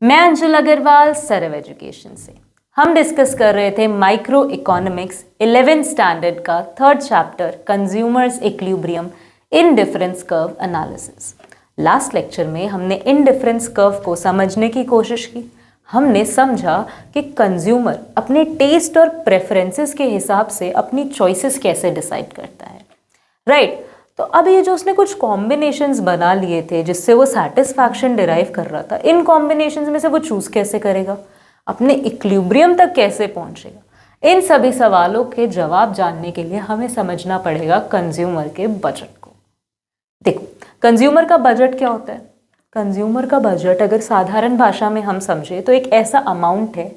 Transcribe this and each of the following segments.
मैं अंजुल अग्रवाल सरव एजुकेशन से। हम डिस्कस कर रहे थे माइक्रो इकोनॉमिक्स 11th स्टैंडर्ड का 3rd chapter consumers equilibrium in difference curve analysis. Last lecture में हमने इन डिफरेंस कर्व को समझने की कोशिश की। हमने समझा कि कंज्यूमर अपने टेस्ट और प्रेफरेंसेस के हिसाब से अपनी चॉइसेस कैसे डिसाइड करता है, राइट। तो अब ये जो उसने कुछ कॉम्बिनेशंस बना लिए थे जिससे वो सेटिस्फैक्शन डिराइव कर रहा था, इन कॉम्बिनेशंस में से वो चूज कैसे करेगा, अपने इक्विलिब्रियम तक कैसे पहुंचेगा, इन सभी सवालों के जवाब जानने के लिए हमें समझना पड़ेगा कंज्यूमर के बजट को। देखो, कंज्यूमर का बजट क्या होता है? कंज्यूमर का बजट अगर साधारण भाषा में हम समझे तो एक ऐसा अमाउंट है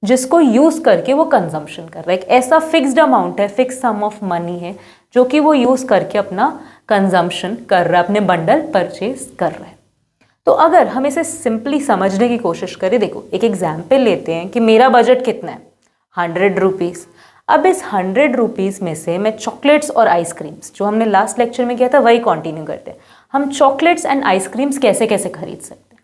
जिसको यूज करके वो कंजम्पशन कर रहा है। एक ऐसा फिक्स्ड अमाउंट है, फिक्स सम ऑफ मनी है जो कि वो यूज करके अपना कंजम्पशन कर रहा है, अपने बंडल परचेज कर रहा है। तो अगर हम इसे सिंपली समझने की कोशिश करें, देखो एक एग्जाम्पल लेते हैं कि मेरा बजट कितना है, 100 रुपीज़। अब इस 100 रुपीज़ में से मैं चॉकलेट्स और आइसक्रीम्स, जो हमने लास्ट लेक्चर में किया था वही कंटिन्यू करते हैं। हम चॉकलेट्स एंड आइसक्रीम्स कैसे कैसे खरीद सकते हैं,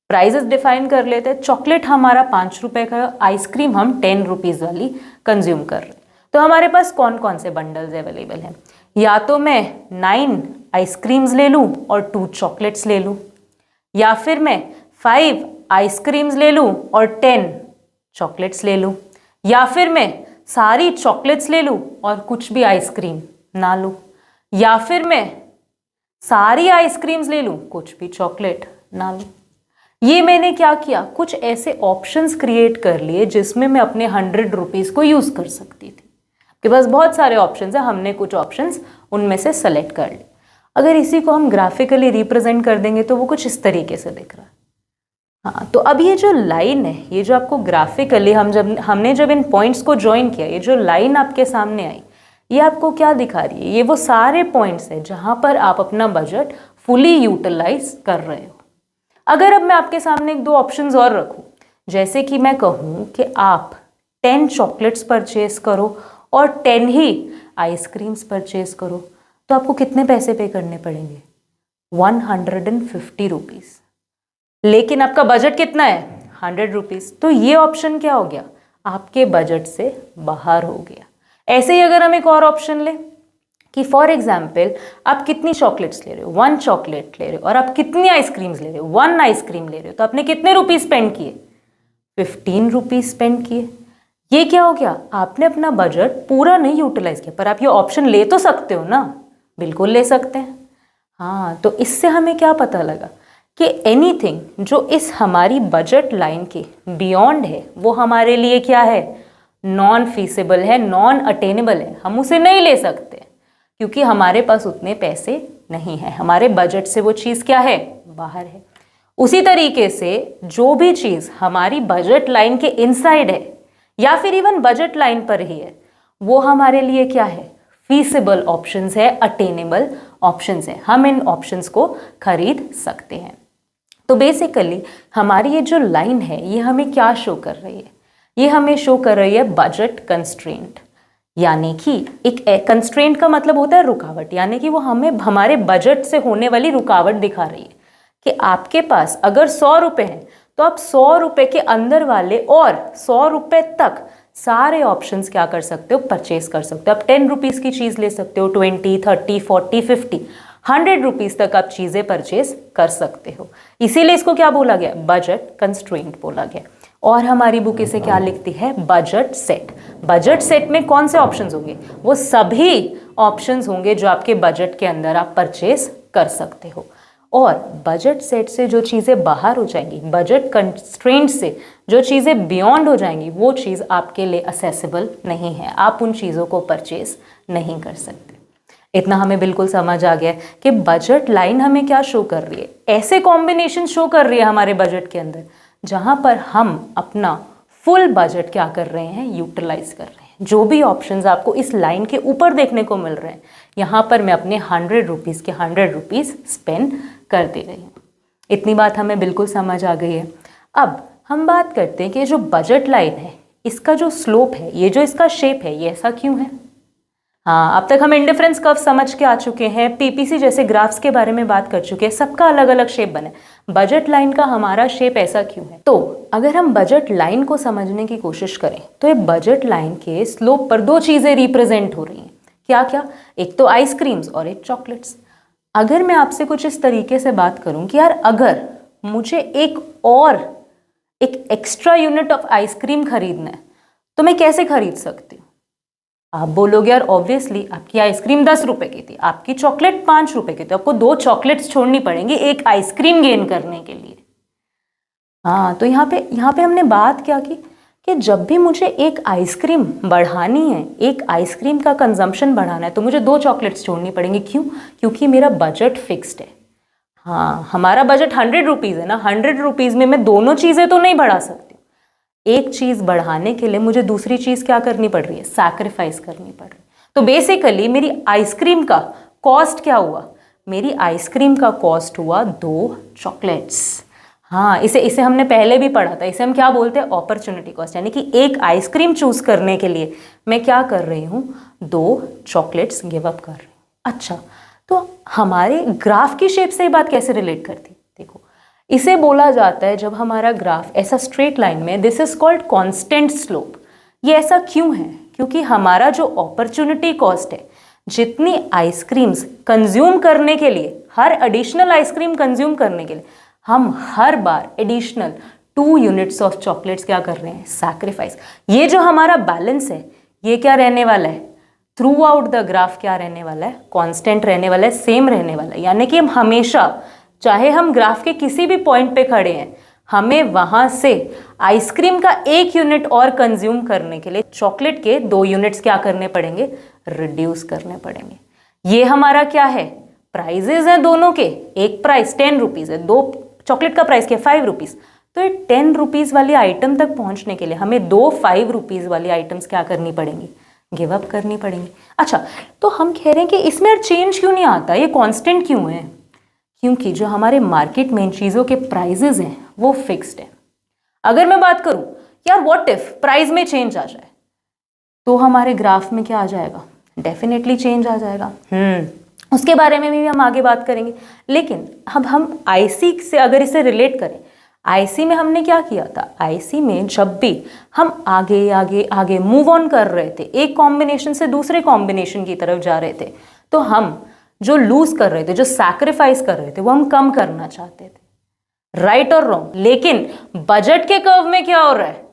प्राइजेस डिफाइन कर लेते हैं। चॉकलेट हमारा 5 रुपये का, आइसक्रीम हम 10 रुपीज़ वाली कंज्यूम कर रहे हैं। तो हमारे पास कौन कौन से बंडल्स अवेलेबल हैं? या तो मैं 9 आइसक्रीम्स ले लूँ और 2 चॉकलेट्स ले लूँ, या फिर मैं 5 आइसक्रीम्स ले लूँ और 10 चॉकलेट्स ले लूँ, या फिर मैं सारी चॉकलेट्स ले लूँ और कुछ भी आइसक्रीम ना लूँ, या फिर मैं सारी आइसक्रीम्स ले लूँ कुछ भी चॉकलेट ना लूँ। ये मैंने क्या किया, कुछ ऐसे ऑप्शंस क्रिएट कर लिए जिसमें मैं अपने 100 रुपीज़ को यूज़ कर सकती थी। आपके पास बहुत सारे ऑप्शंस हैं, हमने कुछ ऑप्शंस उनमें से सेलेक्ट कर लिए। अगर इसी को हम ग्राफिकली रिप्रेजेंट कर देंगे तो वो कुछ इस तरीके से दिख रहा है। हाँ, तो अब ये जो लाइन है, ये जो आपको ग्राफिकली हमने जब इन पॉइंट्स को ज्वाइन किया, ये जो लाइन आपके सामने आई, ये आपको क्या दिखा रही है? ये वो सारे पॉइंट्स हैं जहाँ पर आप अपना बजट फुली यूटिलाइज कर रहे हो। अगर अब मैं आपके सामने एक दो ऑप्शंस और रखूं, जैसे कि मैं कहूं कि आप 10 चॉकलेट्स परचेज करो और 10 ही आइसक्रीम्स परचेज करो, तो आपको कितने पैसे पे करने पड़ेंगे? 150 रुपीज़। लेकिन आपका बजट कितना है? 100 रुपीज़। तो ये ऑप्शन क्या हो गया? आपके बजट से बाहर हो गया। ऐसे ही अगर हम एक और ऑप्शन लें कि फॉर एग्जाम्पल आप कितनी चॉकलेट्स ले रहे हो? 1 चॉकलेट ले रहे हो। और आप कितनी आइसक्रीम्स ले रहे हो? 1 आइसक्रीम ले रहे हो। तो आपने कितने रुपीज स्पेंड किए? 15 रुपीज स्पेंड किए। ये क्या हो गया? आपने अपना बजट पूरा नहीं यूटिलाइज किया। पर आप ये ऑप्शन ले तो सकते हो ना, बिल्कुल ले सकते हैं। हाँ, तो इससे हमें क्या पता लगा कि एनीथिंग जो इस हमारी बजट लाइन के बियॉन्ड है वो हमारे लिए क्या है? नॉन फीसिबल है, नॉन अटेनेबल है। हम उसे नहीं ले सकते क्योंकि हमारे पास उतने पैसे नहीं हैं। हमारे बजट से वो चीज़ क्या है? बाहर है। उसी तरीके से जो भी चीज़ हमारी बजट लाइन के इनसाइड है या फिर इवन बजट लाइन पर ही है, वो हमारे लिए क्या है? फीसिबल ऑप्शंस है, अटेनेबल ऑप्शंस है। हम इन ऑप्शंस को खरीद सकते हैं। तो बेसिकली हमारी ये जो लाइन है ये हमें क्या शो कर रही है? ये हमें शो कर रही है बजट कंस्ट्रेंट, यानी कि एक कंस्ट्रेंट का मतलब होता है रुकावट, यानी कि वो हमें हमारे बजट से होने वाली रुकावट दिखा रही है कि आपके पास अगर 100 रुपये हैं तो आप 100 रुपये के अंदर वाले और 100 रुपये तक सारे ऑप्शंस क्या कर सकते हो? परचेज कर सकते हो। आप 10 रुपीज़ की चीज़ ले सकते हो, 20, 30, 40, 50, 100 रुपीज़ तक आप चीज़ें परचेज कर सकते हो। इसीलिए इसको क्या बोला गया? बजट कंस्ट्रेंट बोला गया। और हमारी बुक इसे क्या लिखती है? Budget set. बजट सेट में कौन से ऑप्शंस होंगे? वो सभी ऑप्शंस होंगे जो आपके बजट के अंदर आप परचेज कर सकते हो। और बजट सेट से जो चीज़ें बाहर हो जाएंगी, बजट कंस्ट्रेंट से जो चीज़ें बियॉन्ड हो जाएंगी, वो चीज़ आपके लिए असेसिबल नहीं है। आप उन चीज़ों को परचेज नहीं कर सकते। इतना हमें बिल्कुल समझ आ गया कि बजट लाइन हमें क्या शो कर रही है? ऐसे कॉम्बिनेशन शो कर रही है हमारे बजट के अंदर जहाँ पर हम अपना फुल बजट क्या कर रहे हैं? यूटिलाइज कर रहे हैं। जो भी ऑप्शंस आपको इस लाइन के ऊपर देखने को मिल रहे हैं, यहाँ पर मैं अपने 100 रुपीज़ के 100 रुपीज़ स्पेंड कर दे रही हूँ। इतनी बात हमें बिल्कुल समझ आ गई है। अब हम बात करते हैं कि जो बजट लाइन है, इसका जो स्लोप है, ये जो इसका शेप है, ये ऐसा क्यों है? हाँ, अब तक हम इंडिफरेंस कर्व समझ के आ चुके हैं, पीपीसी जैसे ग्राफ्स के बारे में बात कर चुके हैं, सबका अलग अलग शेप बना है। बजट लाइन का हमारा शेप ऐसा क्यों है? तो अगर हम बजट लाइन को समझने की कोशिश करें तो ये बजट लाइन के स्लोप पर दो चीजें रिप्रेजेंट हो रही हैं। क्या क्या? एक तो आइसक्रीम्स और एक चॉकलेट्स। अगर मैं आपसे कुछ इस तरीके से बात करूं कि यार अगर मुझे एक एक्स्ट्रा यूनिट ऑफ आइसक्रीम खरीदना है तो मैं कैसे खरीद सकती हूँ? आप बोलोगे यार ऑब्वियसली आपकी आइसक्रीम 10 रुपए की थी, आपकी चॉकलेट 5 रुपए की थी, आपको 2 चॉकलेट्स छोड़नी पड़ेंगी एक आइसक्रीम गेन करने के लिए। हाँ, तो यहाँ पे हमने बात क्या की कि जब भी मुझे एक आइसक्रीम बढ़ानी है, एक आइसक्रीम का कंजम्पशन बढ़ाना है तो मुझे 2 चॉकलेट्स छोड़नी पड़ेंगी। क्यों? क्योंकि मेरा बजट फिक्स्ड है। हाँ, हमारा बजट 100 रुपीज़ है ना, 100 रुपीज़ में मैं दोनों चीज़ें तो नहीं बढ़ा सकती। एक चीज बढ़ाने के लिए मुझे दूसरी चीज क्या करनी पड़ रही है? सैक्रिफाइस करनी पड़ रही है। तो बेसिकली मेरी आइसक्रीम का कॉस्ट क्या हुआ? मेरी आइसक्रीम का कॉस्ट हुआ 2 चॉकलेट्स। हाँ, इसे हमने पहले भी पढ़ा था। इसे हम क्या बोलते हैं? Opportunity cost. यानी कि एक आइसक्रीम चूज करने के लिए मैं क्या कर रही हूँ? 2 चॉकलेट्स गिव अप कर रही हूँ। अच्छा, तो हमारे ग्राफ की शेप से ये बात कैसे रिलेट करती? देखो, इसे बोला जाता है जब हमारा ग्राफ ऐसा स्ट्रेट लाइन में, this is called constant slope. ये ऐसा क्यों है? क्योंकि हमारा जो अपॉर्चुनिटी कॉस्ट है, जितनी आइसक्रीम्स कंज्यूम करने के लिए, हर एडिशनल आइसक्रीम कंज्यूम करने के लिए हम हर बार एडिशनल 2 यूनिट्स ऑफ चॉकलेट्स क्या कर रहे हैं? सैक्रिफाइस। ये जो हमारा बैलेंस है ये क्या रहने वाला है? थ्रू आउट द ग्राफ क्या रहने वाला है? कांस्टेंट रहने वाला है, सेम रहने वाला है। यानी कि हम हमेशा, चाहे हम ग्राफ के किसी भी पॉइंट पे खड़े हैं, हमें वहां से आइसक्रीम का 1 यूनिट और कंज्यूम करने के लिए चॉकलेट के 2 यूनिट्स क्या करने पड़ेंगे? रिड्यूस करने पड़ेंगे। ये हमारा क्या है? प्राइजेज हैं दोनों के। एक प्राइस 10 रुपीज़ है, 2 चॉकलेट का प्राइस क्या? 5 रुपीज़। तो ये 10 रुपीज़ वाली आइटम तक पहुंचने के लिए हमें 2 5 रुपीज़ वाली आइटम्स क्या करनी पड़ेंगी? गिव अप करनी पड़ेंगी। अच्छा, तो हम कह रहे हैं कि इसमें चेंज क्यों नहीं आता? ये कॉन्स्टेंट क्यों है? क्योंकि जो हमारे मार्केट में इन चीज़ों के प्राइजेज हैं वो फिक्स्ड है। अगर मैं बात करूं यार व्हाट इफ प्राइस में चेंज आ जाए, तो हमारे ग्राफ में क्या आ जाएगा? डेफिनेटली चेंज आ जाएगा। उसके बारे में भी हम आगे बात करेंगे। लेकिन अब हम आईसी से अगर इसे रिलेट करें, आईसी में हमने क्या किया था? आईसी में जब भी हम आगे आगे आगे मूव ऑन कर रहे थे, एक कॉम्बिनेशन से दूसरे कॉम्बिनेशन की तरफ जा रहे थे, तो हम जो लूज कर रहे थे, जो सैक्रिफाइस कर रहे थे, वो हम कम करना चाहते थे। राइट और रॉन्ग? लेकिन बजट के कर्व में क्या हो रहा है?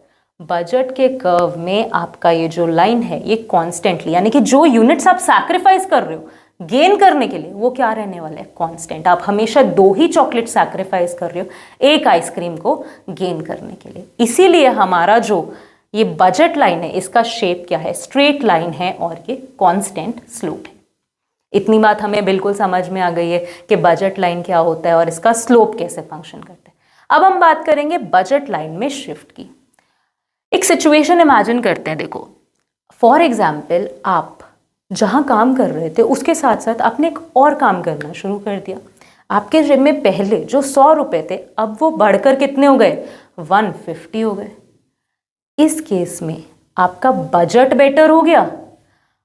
बजट के कर्व में आपका ये जो लाइन है ये कॉन्स्टेंटली, यानी कि जो यूनिट्स आप सैक्रिफाइस कर रहे हो गेन करने के लिए, वो क्या रहने वाला है? कॉन्स्टेंट। आप हमेशा 2 ही चॉकलेट सैक्रिफाइस कर रहे हो एक आइसक्रीम को गेन करने के लिए। इसीलिए हमारा जो ये बजट लाइन है इसका शेप क्या है? स्ट्रेट लाइन है और ये कॉन्स्टेंट स्लोप है। इतनी बात हमें बिल्कुल समझ में आ गई है कि बजट लाइन क्या होता है और इसका स्लोप कैसे फंक्शन करता है। अब हम बात करेंगे बजट लाइन में शिफ्ट की। एक सिचुएशन इमेजिन करते हैं। देखो, फॉर एग्जाम्पल आप जहाँ काम कर रहे थे उसके साथ साथ आपने एक और काम करना शुरू कर दिया। आपके जेब में पहले जो 100 रुपये थे अब वो बढ़कर कितने हो गए? 150 हो गए। इस केस में आपका बजट बेटर हो गया।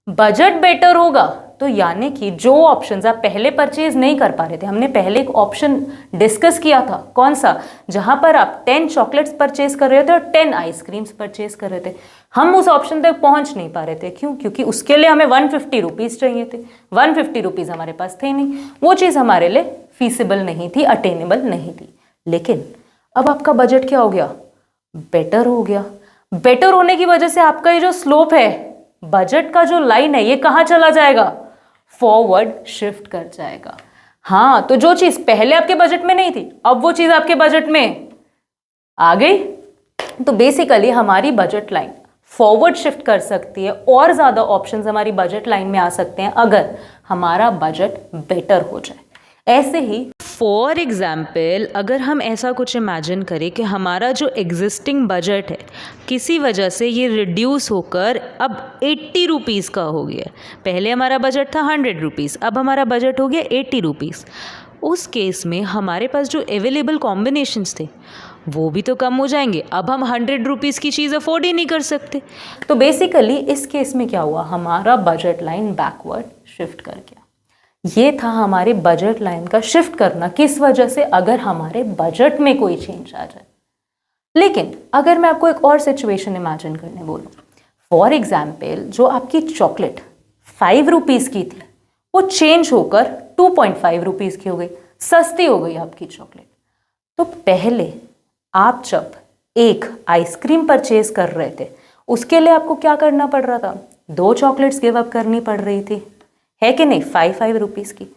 बजट बेटर होगा तो यानी कि जो ऑप्शंस आप पहले परचेज नहीं कर पा रहे थे, हमने पहले एक ऑप्शन डिस्कस किया था, कौन सा? जहां पर आप 10 चॉकलेट्स परचेज कर रहे थे और 10 आइसक्रीम्स परचेज कर रहे थे, हम उस ऑप्शन तक पहुंच नहीं पा रहे थे। क्यों? क्योंकि उसके लिए हमें 150 रुपीज़ चाहिए थे। 150 रुपीज़ हमारे पास थे नहीं, वो चीज़ हमारे लिए फीसिबल नहीं थी, अटेनेबल नहीं थी। लेकिन अब आपका बजट क्या हो गया? बेटर हो गया। बेटर होने की वजह से आपका ये जो स्लोप है, बजट का जो लाइन है, ये कहाँ चला जाएगा? फॉरवर्ड शिफ्ट कर जाएगा। हाँ, तो जो चीज पहले आपके बजट में नहीं थी अब वो चीज आपके बजट में आ गई। तो बेसिकली हमारी बजट लाइन फॉरवर्ड शिफ्ट कर सकती है और ज्यादा ऑप्शंस हमारी बजट लाइन में आ सकते हैं अगर हमारा बजट बेटर हो जाए। ऐसे ही फॉर एग्जाम्पल अगर हम ऐसा कुछ इमेजिन करें कि हमारा जो एग्जिस्टिंग बजट है किसी वजह से ये रिड्यूस होकर अब 80 रुपीज़ का हो गया। पहले हमारा बजट था 100 रुपीज़, अब हमारा बजट हो गया 80 रुपीज़। उस केस में हमारे पास जो अवेलेबल कॉम्बिनेशंस थे वो भी तो कम हो जाएंगे। अब हम 100 रुपीज़ की चीज़ अफोर्ड ही नहीं कर सकते। तो बेसिकली इस केस में क्या हुआ, हमारा बजट लाइन बैकवर्ड शिफ्ट कर गया। ये था हमारे बजट लाइन का शिफ्ट करना, किस वजह से, अगर हमारे बजट में कोई चेंज आ जाए। लेकिन अगर मैं आपको एक और सिचुएशन इमेजिन करने बोलूँ, फॉर एग्जाम्पल जो आपकी चॉकलेट 5 रुपीज़ की थी वो चेंज होकर 2.5 रुपीज़ की हो गई, सस्ती हो गई आपकी चॉकलेट। तो पहले आप जब एक आइसक्रीम परचेज कर रहे थे उसके लिए आपको क्या करना पड़ रहा था, 2 चॉकलेट्स गिव अप करनी पड़ रही थी, है कि नहीं, 5 रुपीज़ की।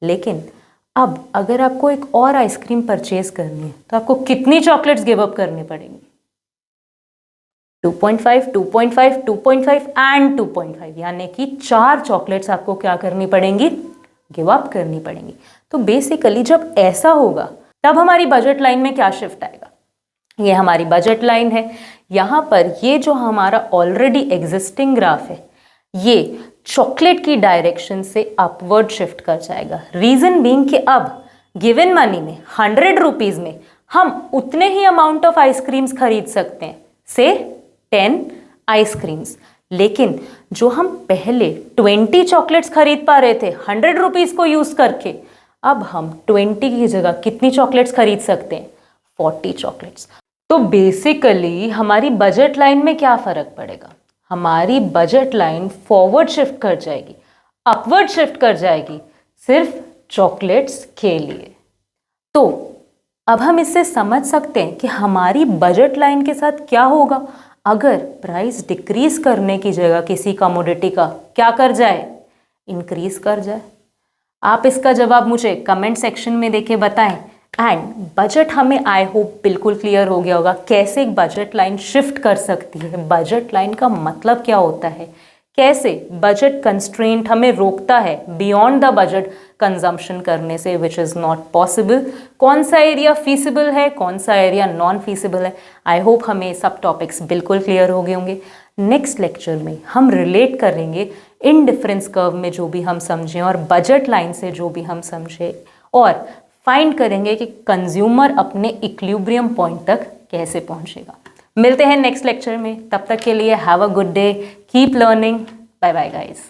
लेकिन अब अगर आपको एक और आइसक्रीम परचेज करनी है तो आपको कितनी चॉकलेट्स गिव अप करनी पड़ेंगी, 2.5, 2.5, 2.5 एंड 2.5, यानी कि 4 चॉकलेट्स आपको क्या करनी पड़ेंगी, गिव अप करनी पड़ेंगी। तो बेसिकली जब ऐसा होगा तब हमारी बजट लाइन में क्या शिफ्ट आएगा, ये हमारी बजट लाइन है। यहाँ पर ये जो हमारा ऑलरेडी एग्जिस्टिंग ग्राफ है ये चॉकलेट की डायरेक्शन से अपवर्ड शिफ्ट कर जाएगा। रीजन बीइंग कि अब गिवन मनी में 100 रुपीज़ में हम उतने ही अमाउंट ऑफ आइसक्रीम्स खरीद सकते हैं, से 10 आइसक्रीम्स। लेकिन जो हम पहले 20 चॉकलेट्स खरीद पा रहे थे 100 रुपीज़ को यूज़ करके, अब हम 20 की जगह कितनी चॉकलेट्स खरीद सकते हैं, 40 चॉकलेट्स। तो बेसिकली हमारी बजट लाइन में क्या फ़र्क पड़ेगा, हमारी बजट लाइन फॉरवर्ड शिफ्ट कर जाएगी, अपवर्ड शिफ्ट कर जाएगी सिर्फ चॉकलेट्स के लिए। तो अब हम इससे समझ सकते हैं कि हमारी बजट लाइन के साथ क्या होगा अगर प्राइस डिक्रीज करने की जगह किसी कमोडिटी का क्या कर जाए, इंक्रीज कर जाए। आप इसका जवाब मुझे कमेंट सेक्शन में देके बताएं। एंड बजट हमें आई होप बिल्कुल क्लियर हो गया होगा, कैसे एक बजट लाइन शिफ्ट कर सकती है, बजट लाइन का मतलब क्या होता है, कैसे बजट कंस्ट्रेंट हमें रोकता है बियॉन्ड द बजट कंजम्पशन करने से, विच इज़ नॉट पॉसिबल, कौन सा एरिया फीसिबल है, कौन सा एरिया नॉन फीसिबल है। आई होप हमें सब टॉपिक्स बिल्कुल क्लियर हो गए होंगे। नेक्स्ट लेक्चर में हम रिलेट करेंगे इन डिफरेंस कर्व में जो भी हम समझें और बजट लाइन से जो भी हम समझें, और फाइंड करेंगे कि कंज्यूमर अपने इक्विलिब्रियम पॉइंट तक कैसे पहुंचेगा। मिलते हैं नेक्स्ट लेक्चर में, तब तक के लिए have a good day, keep learning, bye bye guys.